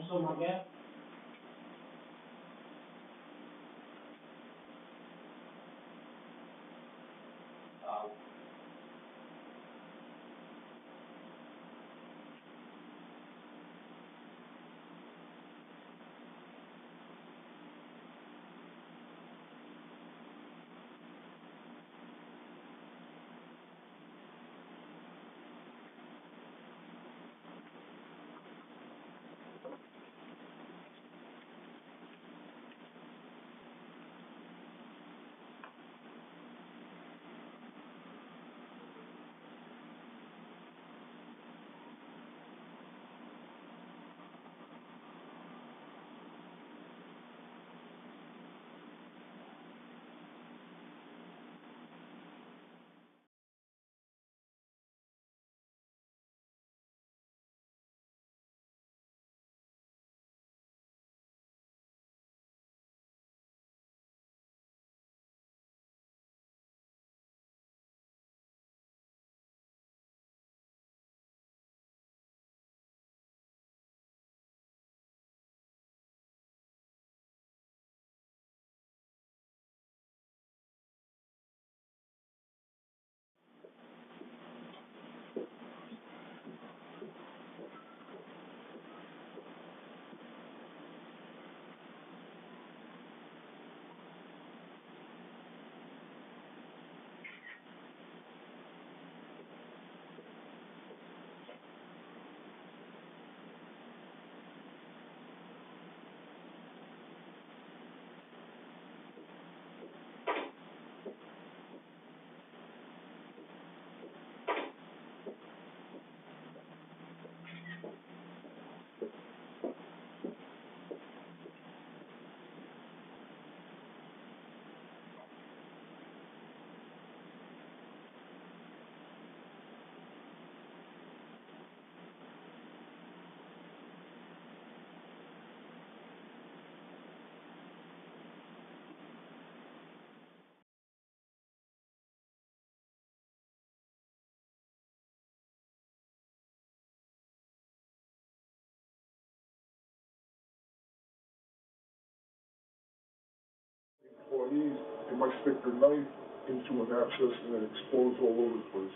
something like that? Employees, they might stick their knife into an abscess and then explodes all over the place.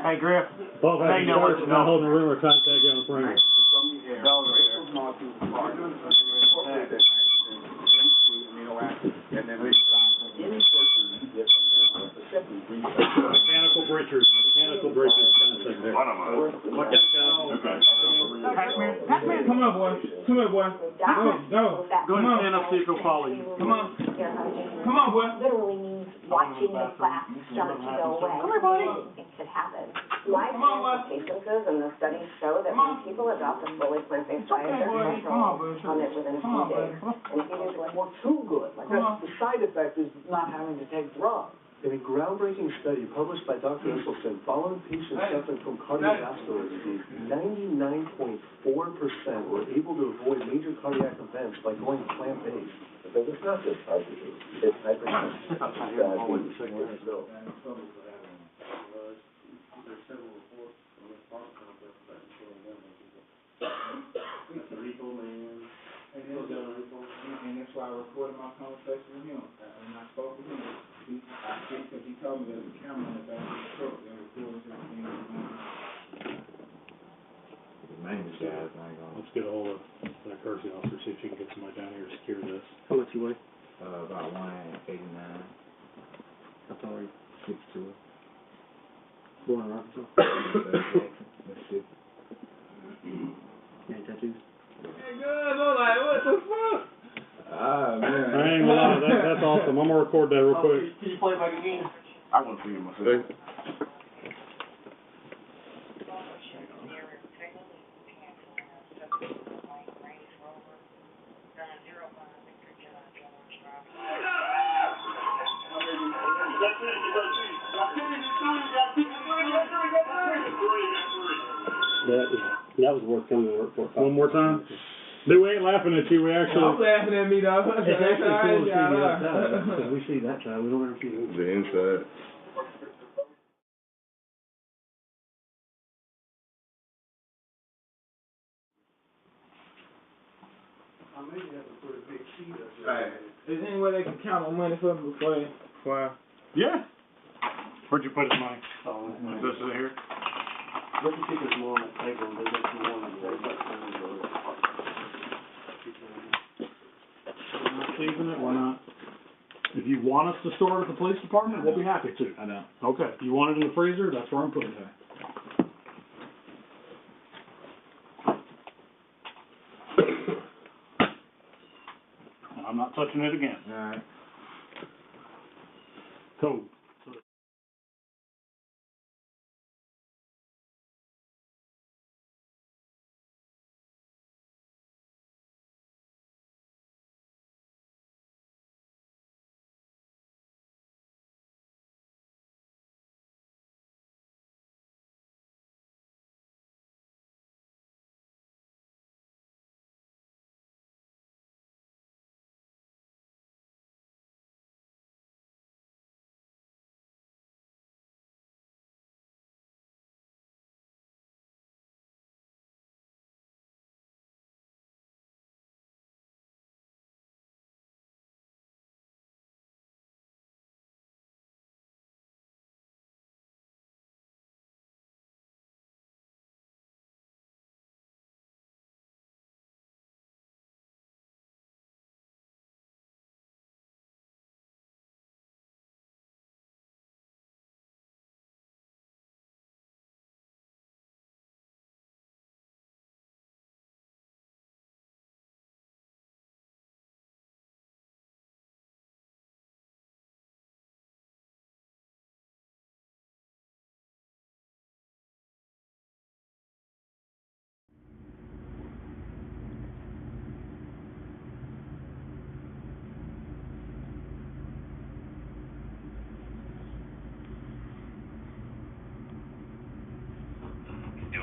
Hey, Griff. Both have not holding the room or contact you on the perimeter. Mechanical breachers kind of thing there. Pac-Man, come on, boy. Come here, boy. Go. Go ahead and stand up so you can follow you. Come on. Come on, boy. Literally means watching the class start to go away. Come here, buddy. It could happen. My experiences and the studies show that when people adopt a fully plant-based diet, they're on it within a few days. And if you do like more too good. Like the side effect is not having to take drugs. In a groundbreaking study published by Dr. Esselstyn, following patients suffering from cardiovascular disease, 99.4% were able to avoid major cardiac events by going plant-based. Because it's not just heart disease, it's hypertension, diabetes, And that's why I recorded my conversation with him. When I spoke with him, because he told me there was a camera in the back of the truck that recorded everything that was going on. Let's get a hold of that courtesy officer, see if she can get somebody down here to secure this. How much you weigh? about 189. How tall are you? 6'2". Born in Arkansas? Mississippi. Any tattoos? Hey, good. I'm like, what the fuck? Ah, man. I ain't gonna lie, that's awesome. I'm gonna record that real quick. Can you play it back again? I want to see it myself. That was worth coming to work for. One more time. We ain't laughing at you, we actually... I'm laughing at me, though. It's actually cool to see the other side, because we see that side, we don't ever see The inside. I maybe have to put a big sheet up there. Right. Is there any way they can count on money for me before Yeah. Where'd you put his money? Oh, this is here? Let me think there's more on the table, and there's some more on the table. I'm not seizing it, why not? If you want us to store it at the police department, we'll be happy to. I know. Okay, you want it in the freezer, that's where I'm putting it. I'm not touching it again. Alright. Cool.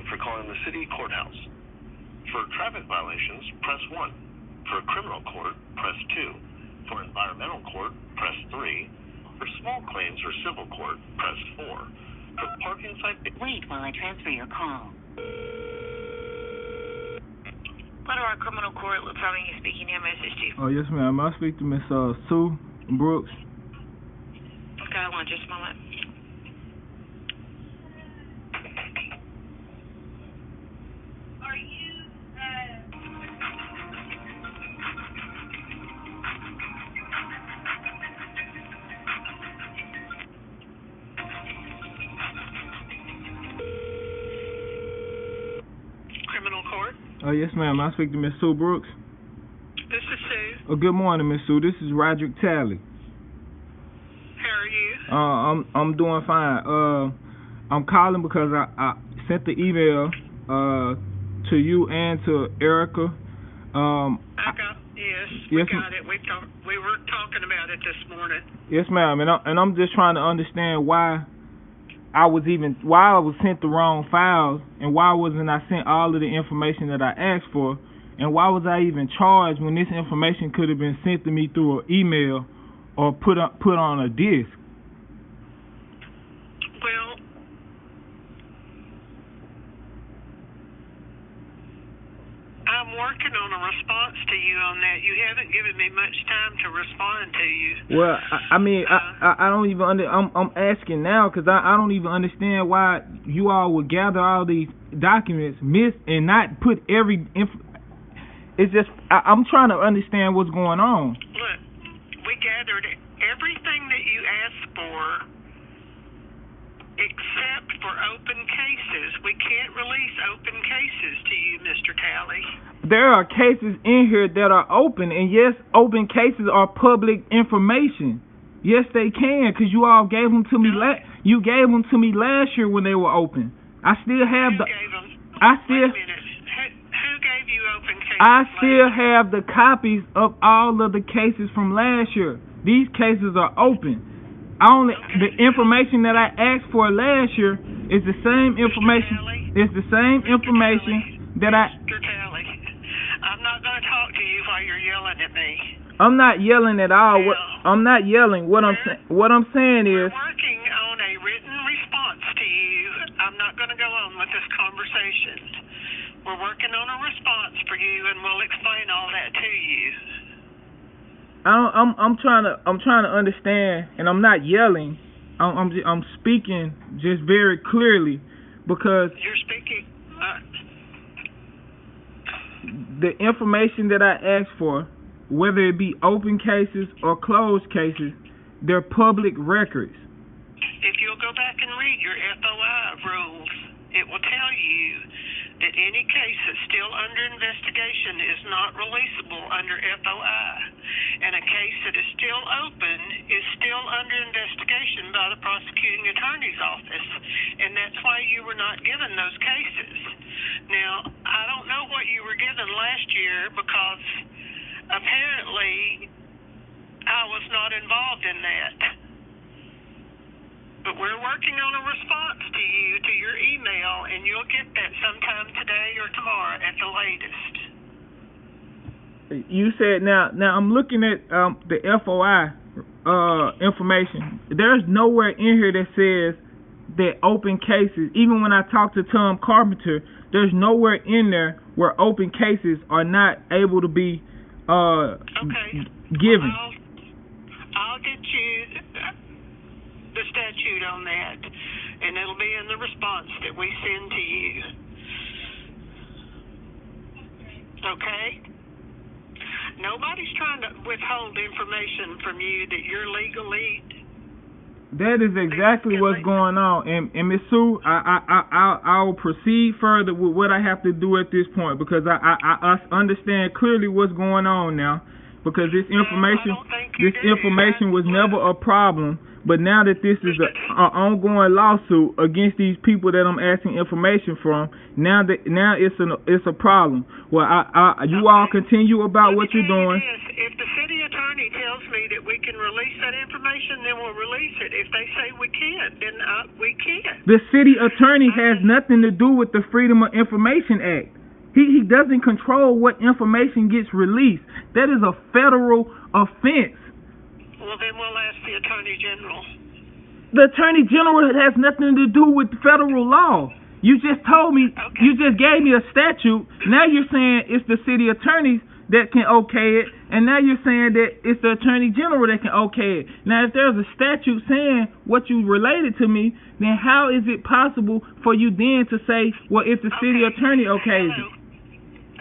For calling the city courthouse. For traffic violations, press 1. For criminal court, press 2. For environmental court, press 3. For small claims or civil court, press 4. For parking site... Wait while I transfer your call. Little Rock Criminal Court, Lieutenant speaking, may I assist you? Oh, yes, ma'am. I speak to Miss Sue Brooks. Okay, hold on just a moment. Criminal Court? Oh, yes, ma'am. I speak to Miss Sue Brooks. This is Sue. Oh, good morning, Miss Sue. This is Roderick Talley. How are you? I'm doing fine. I'm calling because I sent the email to you and to Erica. We got it. We were talking about it this morning. Yes, ma'am. And I'm just trying to understand why I was sent the wrong files, and why wasn't I sent all of the information that I asked for, and why was I even charged when this information could have been sent to me through an email or put on a disc? Well, I'm working on a response to you on that. You haven't given me much time to respond to you. Well, I don't even I'm asking now because I don't even understand why you all would gather all these documents, and not put every It's just I'm trying to understand what's going on. Look, we gathered everything that you asked for, except for open cases. We can't release open cases to you, Mr. Talley. There are cases in here that are open, and yes, open cases are public information. Yes, they can, because you all gave them to me. You gave them to me last year when they were open. I still have Who the. gave them? I still. Wait a minute. Who gave you open cases? I still have the copies of all of the cases from last year. These cases are open. The information that I asked for last year is the same information. It's the same information that I. Mr. Talley, I'm not going to you while you're yelling at me. I'm not yelling at all. I'm not yelling. What I'm saying is, we're working on a written response to you. I'm not going to go on with this conversation. We're working on a response for you, and we'll explain all that to you. I'm trying to understand, and I'm not yelling. I'm speaking just very clearly, because you're speaking. The information that I asked for, whether it be open cases or closed cases, they're public records. If you'll go back and read your FOI rules, it will tell you that any case that's still under investigation is not releasable under FOI. And a case that is still open is still under investigation by the prosecuting attorney's office. And that's why you were not given those cases. Now, I don't know what you were given last year, because apparently I was not involved in that. But we're working on a response to you, to your email, and you'll get that sometime today or tomorrow at the latest. You said, now I'm looking at the FOI information. There's nowhere in here that says that open cases, even when I talked to Tom Carpenter, there's nowhere in there where open cases are not able to be given. Well, I'll get you the statute on that, and it'll be in the response that we send to you. Okay? Nobody's trying to withhold information from you that you're legally. That is exactly what's going on, and Ms. Sue, I'll proceed further with what I have to do at this point, because I understand clearly what's going on now, because this information was never a problem. But now that this is an ongoing lawsuit against these people that I'm asking information from, now it's a problem. Well, you all continue about what you're doing. If the city attorney tells me that we can release that information, then we'll release it. If they say we can't, then we can't. The city attorney has nothing to do with the Freedom of Information Act. He doesn't control what information gets released. That is a federal offense. Well, then we'll ask the Attorney General. The Attorney General has nothing to do with federal law. You just told me, You just gave me a statute. Now you're saying it's the city attorneys that can okay it, and now you're saying that it's the Attorney General that can okay it. Now, if there's a statute saying what you related to me, then how is it possible for you then to say, well, if the city attorney okays it?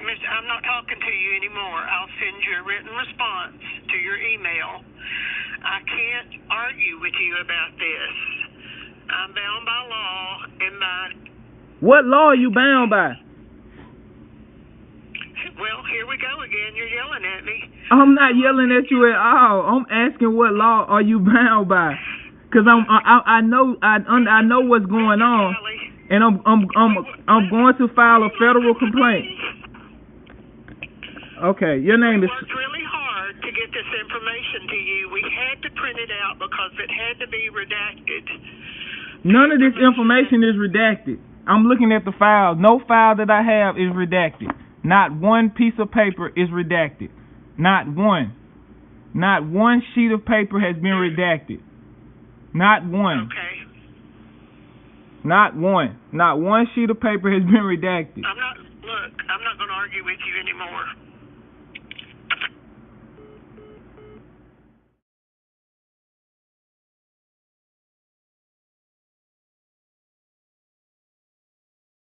I'm not talking to you anymore. I'll send you a written response to your email. I can't argue with you about this. I'm bound by law and by... What law are you bound by? Well, here we go again. You're yelling at me. I'm not yelling at you at all. I'm asking what law are you bound by? Because I know what's going on, and I'm going to file a federal complaint. Okay, your name is... We worked really hard to get this information to you. We had to print it out because it had to be redacted. None of this information is redacted. I'm looking at the files. No file that I have is redacted. Not one piece of paper is redacted. Not one. Not one sheet of paper has been redacted. Not one. Okay. Not one. Not one sheet of paper has been redacted. I'm not going to argue with you anymore.